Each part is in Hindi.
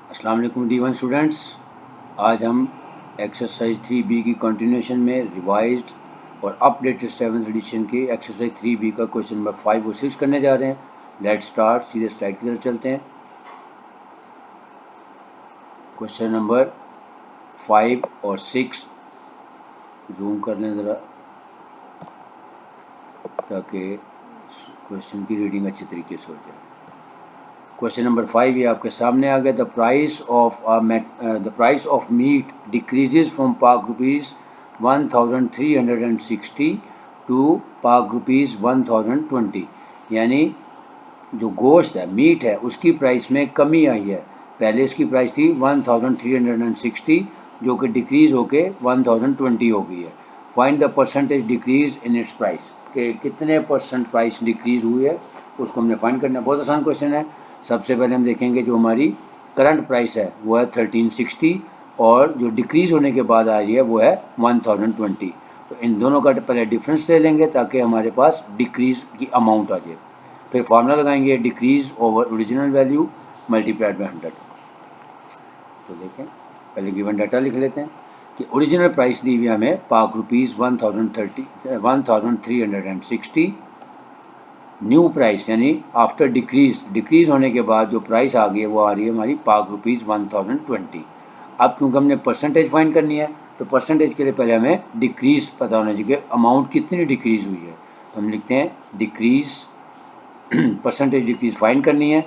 अस्सलाम वालेकुम D1 स्टूडेंट्स। आज हम एक्सरसाइज 3B की कंटिन्यूशन में रिवाइज्ड और अपडेटेड 7th एडिशन के एक्सरसाइज 3B का क्वेश्चन नंबर 5 और 6 करने जा रहे हैं। लेट्स स्टार्ट, सीधे स्लाइड की तरफ चलते हैं। क्वेश्चन नंबर 5 और 6 जूम कर लें ज़रा ताकि क्वेश्चन की रीडिंग अच्छी तरीके से हो जाए। क्वेश्चन नंबर 5 ये आपके सामने आ गया। The price of meat decreases from पाक रुपीज़ 1360 टू पाक रुपीज़ 1020, यानी जो गोश्त है, मीट है, उसकी प्राइस में कमी आई है। पहले इसकी प्राइस थी 1360 जो कि डिक्रीज़ होके 1020 हो गई है। Find the percentage decrease in its price, कि कितने परसेंट प्राइस डिक्रीज़ हुई है उसको हमने फाइंड करना है। बहुत आसान क्वेश्चन है। सबसे पहले हम देखेंगे जो हमारी करंट प्राइस है वो है 1360 और जो डिक्रीज़ होने के बाद आ रही है वो है 1020। तो इन दोनों का पहले डिफरेंस ले लेंगे ताकि हमारे पास डिक्रीज़ की अमाउंट आ जाए। फिर फार्मूला लगाएंगे decrease over original value multiplied by 100। तो देखें, पहले गिवन डाटा लिख लेते हैं कि ओरिजिनल प्राइस दी हुई हमें पाक रुपीज़ 1360। न्यू प्राइस यानी आफ्टर डिक्रीज़ होने के बाद जो प्राइस आ गई है वो आ रही है हमारी पाक रुपीज़ 1020। अब क्योंकि हमने परसेंटेज फाइंड करनी है तो परसेंटेज के लिए पहले हमें डिक्रीज़ पता होना चाहिए, अमाउंट कितनी डिक्रीज़ हुई है। तो हम लिखते हैं डिक्रीज़, परसेंटेज डिक्रीज़ फाइंड करनी है।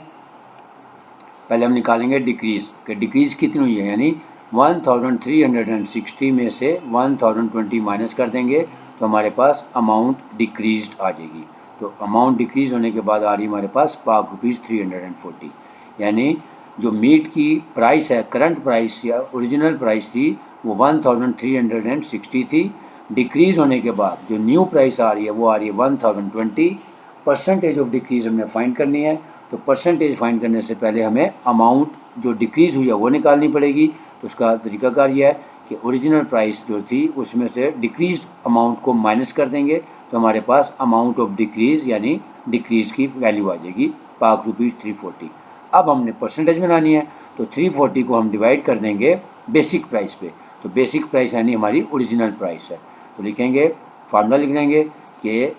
पहले हम निकालेंगे डिक्रीज़ कि डिक्रीज़ कितनी हुई है, यानी 1360 में से 1020 माइनस कर देंगे तो हमारे पास अमाउंट डिक्रीज़ड आ जाएगी। तो अमाउंट डिक्रीज़ होने के बाद आ रही हमारे पास पाक रुपीज़ 340, यानी जो मीट की प्राइस है, करंट प्राइस या ओरिजिनल प्राइस थी वो 1360 थी। डिक्रीज़ होने के बाद जो न्यू प्राइस आ रही है वो आ रही है 1020। परसेंटेज ऑफ डिक्रीज़ हमने फाइंड करनी है। तो परसेंटेज फाइंड करने से पहले हमें अमाउंट जो डिक्रीज़ हुई है वो निकालनी पड़ेगी। तो उसका तरीकाकार यह है कि ओरिजिनल प्राइस जो थी उसमें से डिक्रीज़ अमाउंट को माइनस कर देंगे तो हमारे पास अमाउंट ऑफ डिक्रीज़ यानी डिक्रीज़ की वैल्यू आ जाएगी पाक रुपीज़ 340। अब हमने परसेंटेज बनानी है तो 340 को हम डिवाइड कर देंगे बेसिक प्राइस पे। तो बेसिक प्राइस यानी हमारी ओरिजिनल प्राइस है। तो लिखेंगे, फार्मूला लिख लेंगे कि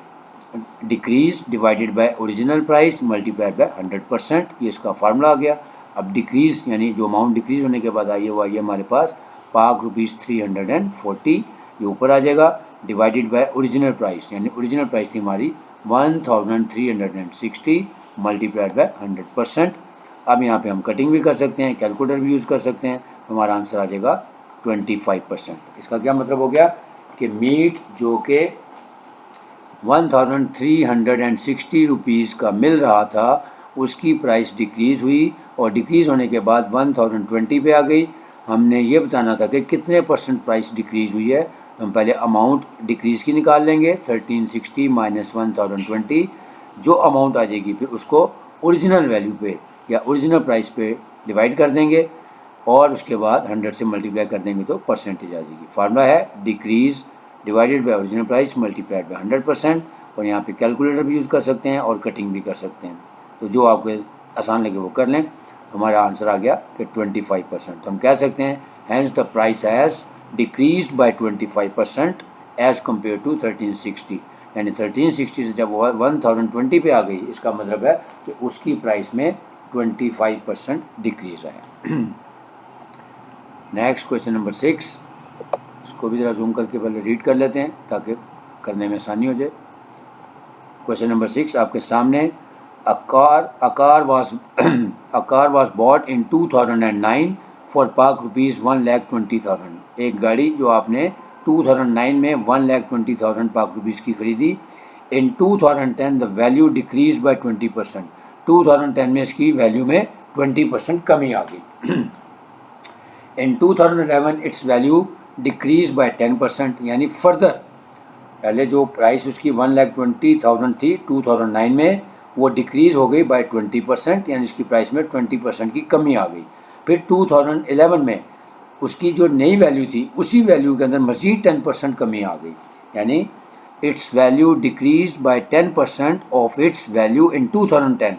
decrease divided by original price multiplied by 100%, ये इसका फार्मूला आ गया। अब डिक्रीज़ यानी जो अमाउंट डिक्रीज़ होने के बाद आई है वो आई है हमारे पास पाक रुपीज़ 340, ये ऊपर आ जाएगा, डिवाइडेड बाय ओरिजिनल प्राइस यानी ओरिजिनल प्राइस थी हमारी 1360 मल्टीप्लाइड बाय 100%। अब यहाँ पे हम कटिंग भी कर सकते हैं, कैलकुलेटर भी यूज़ कर सकते हैं, तो हमारा आंसर आ जाएगा 25%। इसका क्या मतलब हो गया कि मीट जो कि 1360 रुपीज़ का मिल रहा था उसकी प्राइस डिक्रीज़ हुई और डिक्रीज़ होने के बाद 1020 पे आ गई। हमने ये बताना था कि कितने परसेंट प्राइस डिक्रीज़ हुई है। तो हम पहले अमाउंट डिक्रीज़ की निकाल लेंगे, 1360 माइनस 1020, जो अमाउंट आ जाएगी फिर उसको ओरिजिनल वैल्यू पे या ओरिजिनल प्राइस पे डिवाइड कर देंगे और उसके बाद 100 से मल्टीप्लाई कर देंगे तो परसेंटेज आ जाएगी। फार्मूला है decrease divided by original price multiplied by 100%। और यहाँ पे कैलकुलेटर भी यूज़ कर सकते हैं और कटिंग भी कर सकते हैं, तो जो आपको आसान लगे वो कर लें। हमारा आंसर आ गया कि 25%। तो हम कह सकते हैं hence the price has decreased by 25% as compared to 1360, यानी 1360 से जब 1020 पे आ गई, इसका मतलब है कि उसकी प्राइस में 25% डिक्रीज़ आया। नेक्स्ट क्वेश्चन नंबर 6, इसको भी ज़रा जूम करके पहले रीड कर लेते हैं ताकि करने में आसानी हो जाए। क्वेश्चन नंबर 6 आपके सामने, a car was bought in 2009 for पाक रुपीज़ 1,20,000। एक गाड़ी जो आपने 2009 में 1,20,000 पाक रुपीज़ की खरीदी। इन 2010 द वैल्यू डिक्रीज बाय 20%। 2010 में इसकी वैल्यू में 20% कमी आ गई। इन 2011 इट्स वैल्यू डिक्रीज बाय 10%, यानी फर्दर पहले जो प्राइस उसकी 1,20,000 थी 2009 में वो डिक्रीज़ हो गई बाय 20%, यानी इसकी प्राइस में 20% की कमी आ गई। फिर 2011 में उसकी जो नई वैल्यू थी उसी वैल्यू के अंदर मज़ीद 10% कमी आ गई, यानी it's value decrease by 10% of its value in 2010।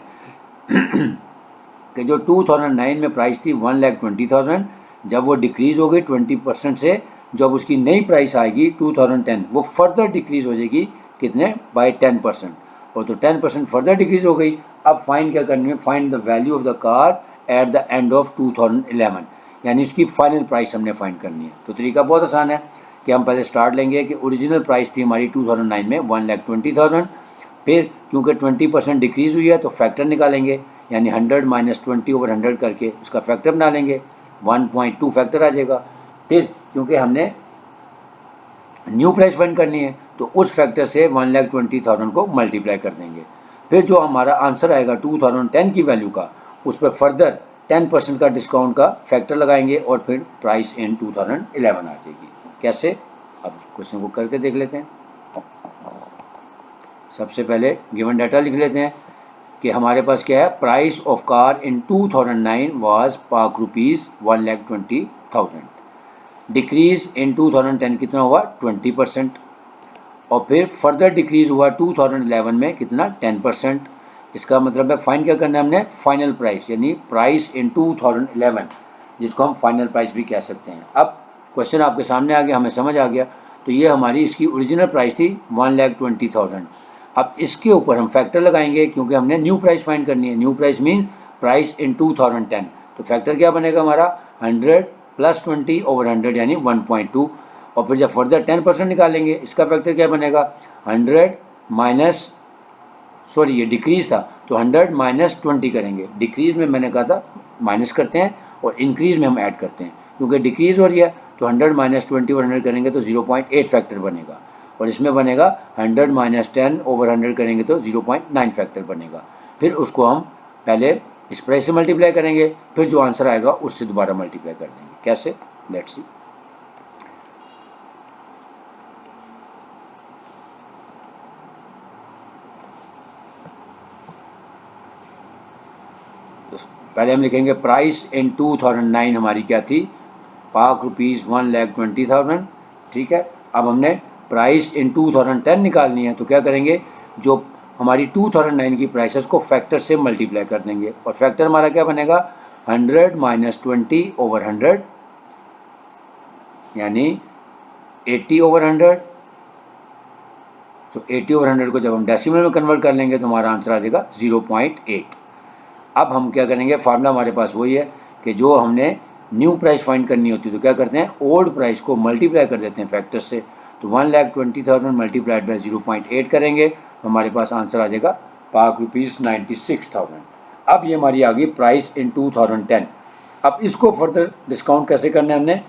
कि जो 2009 में प्राइस थी 1,20,000, जब वो डिक्रीज़ हो गई 20% से, जब उसकी नई प्राइस आएगी 2010 वो फर्दर डिक्रीज़ हो जाएगी कितने, बाय 10%, और तो 10% फर्दर डिक्रीज़ हो गई। अब फाइंड क्या करनी है, find the value of the car at the end of 2011, यानी उसकी फाइनल प्राइस हमने फाइंड करनी है। तो तरीका बहुत आसान है कि हम पहले स्टार्ट लेंगे कि ओरिजिनल प्राइस थी हमारी 2009 में 1,20,000, फिर क्योंकि 20% डिक्रीज़ हुई है तो फैक्टर निकालेंगे, यानी 100 माइनस 20/100 करके उसका फैक्टर बना लेंगे, 1.2 फैक्टर आ जाएगा। फिर क्योंकि हमने न्यू प्राइस फाइंड करनी है तो उस फैक्टर से 1,20,000 को मल्टीप्लाई कर देंगे। फिर जो हमारा आंसर आएगा 2010 की वैल्यू का, उस पर फर्दर 10% का डिस्काउंट का फैक्टर लगाएंगे और फिर प्राइस इन 2011 आ जाएगी। कैसे, अब क्वेश्चन को करके देख लेते हैं। सबसे पहले गिवन डाटा लिख लेते हैं कि हमारे पास क्या है, price of car in 2009 was ₹1,20,000, decrease इन 2010 कितना हुआ 20%, और फिर फर्दर डिक्रीज़ हुआ 2011 में कितना 10%। इसका मतलब है फाइंड क्या करना है हमने, फाइनल प्राइस, यानी प्राइस इन 2011, जिसको हम फाइनल प्राइस भी कह सकते हैं। अब क्वेश्चन आपके सामने आ गया, हमें समझ आ गया। तो ये हमारी इसकी ओरिजिनल प्राइस थी 1,20,000। अब इसके ऊपर हम फैक्टर लगाएंगे क्योंकि हमने न्यू प्राइस फाइंड करनी है। New price means price in 2010, तो फैक्टर क्या बनेगा हमारा 100 + 20/100 यानी 1.2, और फिर जब फर्दर 10% निकालेंगे इसका फैक्टर क्या बनेगा 100 माइनस, सॉरी ये डिक्रीज़ था तो 100 माइनस 20 करेंगे। डिक्रीज़ में मैंने कहा था माइनस करते हैं और इंक्रीज़ में हम ऐड करते हैं, क्योंकि डिक्रीज़ हो रही है तो 100 माइनस 20/100 करेंगे तो 0.8 फैक्टर बनेगा, और इसमें बनेगा 100 माइनस 10/100 करेंगे तो 0.9 फैक्टर बनेगा। फिर उसको हम पहले इस प्राइस से मल्टीप्लाई करेंगे, फिर जो आंसर आएगा उससे दोबारा मल्टीप्लाई कर देंगे। कैसे, लेट्स सी। तो पहले हम लिखेंगे प्राइस इन 2009 हमारी क्या थी, ₹1,20,000, ठीक है। अब हमने प्राइस इन 2010 निकालनी है, तो क्या करेंगे, जो हमारी 2009 की प्राइसेस को फैक्टर से मल्टीप्लाई कर देंगे, और फैक्टर हमारा क्या बनेगा 100 माइनस 20/100 यानी 80/100। तो 80/100 को जब हम डेसिमल में कन्वर्ट कर लेंगे तो हमारा आंसर आ जाएगा 0.8। अब हम क्या करेंगे, फार्मूला हमारे पास वही है कि जो हमने न्यू प्राइस फाइंड करनी होती है तो क्या करते हैं, ओल्ड प्राइस को मल्टीप्लाई कर देते हैं फैक्टर से। तो 1,20,000 मल्टीप्लाइड बाई 0.8 करेंगे तो हमारे पास आंसर आ जाएगा ₹96,000। अब ये हमारी आ गई प्राइस इन 2010। अब इसको फर्दर डिस्काउंट कैसे करना है हमने,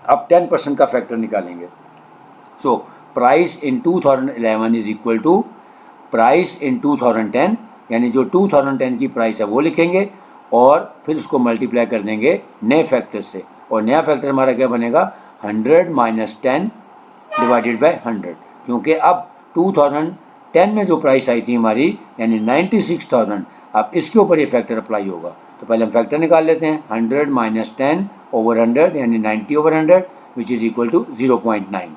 अब 10% का फैक्टर निकालेंगे। So price in 2011 is equal to price in 2010, यानी जो 2010 की प्राइस है वो लिखेंगे और फिर उसको मल्टीप्लाई कर देंगे नए फैक्टर से, और नया फैक्टर हमारा क्या बनेगा 100 माइनस 10 डिवाइडेड बाय 100, क्योंकि अब 2010 में जो प्राइस आई थी हमारी यानी 96,000, अब इसके ऊपर ये फैक्टर अप्लाई होगा। तो पहले हम फैक्टर निकाल लेते हैं, 100 माइनस 10/100 यानी 90/100 विच इज़ इक्वल टू 0.9।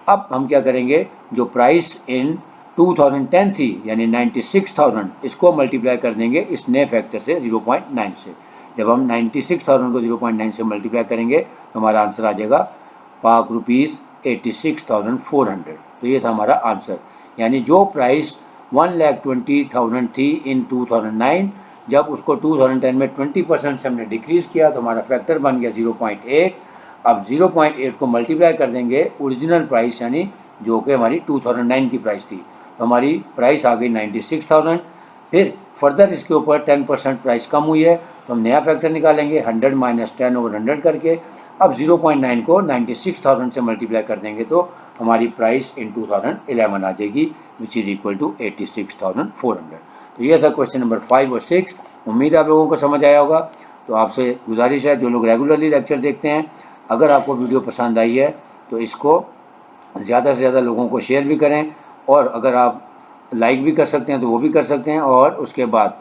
अब हम क्या करेंगे, जो प्राइस इन 2010 थी यानी 96,000, इसको मल्टीप्लाई कर देंगे इस नए फैक्टर से 0.9 से। जब हम 96,000 को 0.9 से मल्टीप्लाई करेंगे तो हमारा आंसर आ जाएगा ₹86,400। तो ये था हमारा आंसर, यानी जो प्राइस 1,20,000 थी इन 2009, जब उसको 2010 में 20% से हमने डिक्रीज़ किया तो हमारा फैक्टर बन गया 0.8। अब 0.8 को मल्टीप्लाई कर देंगे ओरिजिनल प्राइस यानी जो कि हमारी 2009 की प्राइस थी, तो हमारी प्राइस आ गई 96,000। फिर फर्दर इसके ऊपर 10% प्राइस कम हुई है तो हम नया फैक्टर निकालेंगे 100 माइनस 10/100 करके। अब 0.9 को 96,000 से मल्टीप्लाई कर देंगे तो हमारी प्राइस इन 2011 आ जाएगी विच इज़ इक्वल टू 86,400। तो ये था क्वेश्चन नंबर 5 और 6। उम्मीद है आप लोगों को समझ आया होगा। तो आपसे गुजारिश है, जो लोग रेगुलरली लेक्चर देखते हैं, अगर आपको वीडियो पसंद आई है तो इसको ज़्यादा से ज़्यादा लोगों को शेयर भी करें, और अगर आप लाइक भी कर सकते हैं तो वो भी कर सकते हैं, और उसके बाद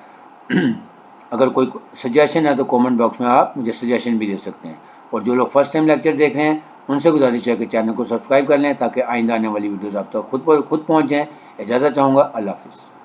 अगर कोई सजेशन है तो कमेंट बॉक्स में आप मुझे सजेशन भी दे सकते हैं। और जो लोग फर्स्ट टाइम लेक्चर देख रहे हैं उनसे गुजारिश है कि चैनल को सब्सक्राइब कर लें ताकि आइंदा आने वाली वीडियोज़ आप तक खुद पहुँच जाएँ। इजाज़त चाहूँगा, अल्लाह हाफ़िज़।